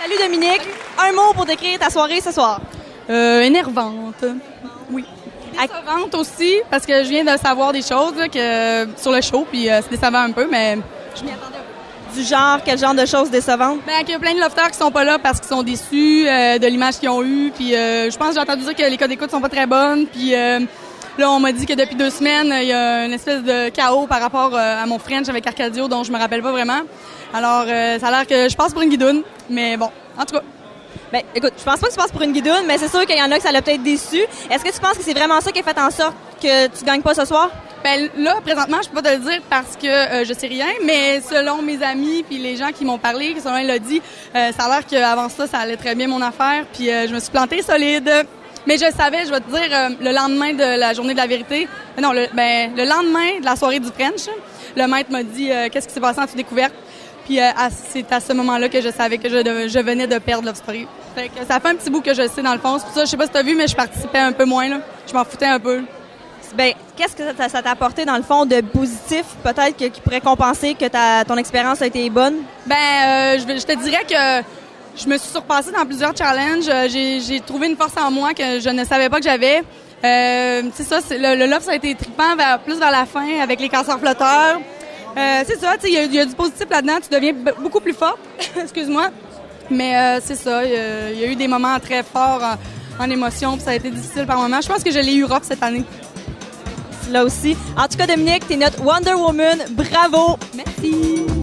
Salut Dominique, un mot pour décrire ta soirée ce soir. Énervante. Oui. Décevante aussi, parce que je viens de savoir des choses là, sur le show, puis c'est décevant un peu, mais je m'y attendais un peu. Du genre, quel genre de choses décevantes? Ben, qu'il y a plein de lofters qui sont pas là parce qu'ils sont déçus de l'image qu'ils ont eue, puis je pense que j'ai entendu dire que les codes d'écoute sont pas très bonnes, puis là, on m'a dit que depuis 2 semaines, il y a une espèce de chaos par rapport à mon French avec Arcadio, dont je me rappelle pas vraiment. Alors, ça a l'air que je passe pour une guidoune, mais bon, en tout cas. Ben, écoute, je pense pas que tu passes pour une guidoune, mais c'est sûr qu'il y en a que ça l'a peut-être déçu. Est-ce que tu penses que c'est vraiment ça qui a fait en sorte que tu gagnes pas ce soir? Ben là, présentement, je peux pas te le dire parce que je sais rien, mais selon mes amis puis les gens qui m'ont parlé, selon Elodie, ça a l'air qu'avant ça allait très bien mon affaire, puis je me suis plantée solide. Mais je savais, je vais te dire, le lendemain de la journée de la vérité, le lendemain de la soirée du French, le maître m'a dit qu'est-ce qui s'est passé en toute découverte. Puis c'est à ce moment-là que je savais que je venais de perdre Love Story. Fait que ça fait un petit bout que je sais dans le fond. C'est pour ça, je sais pas si t'as vu, mais je participais un peu moins là. Je m'en foutais un peu. Ben, qu'est-ce que ça t'a apporté dans le fond de positif, peut-être qui pourrait compenser que ton expérience a été bonne? Ben, je te dirais que je me suis surpassée dans plusieurs challenges. J'ai trouvé une force en moi que je ne savais pas que j'avais. C'est ça, le love ça a été trippant plus vers la fin avec les casseurs flotteurs. C'est ça, il y a du positif là-dedans, tu deviens beaucoup plus forte, excuse-moi, mais c'est ça, il y a eu des moments très forts en émotion, puis ça a été difficile par moments. Je pense que je l'ai eu rough cette année. Là aussi. En tout cas, Dominique, t'es notre Wonder Woman, bravo! Merci!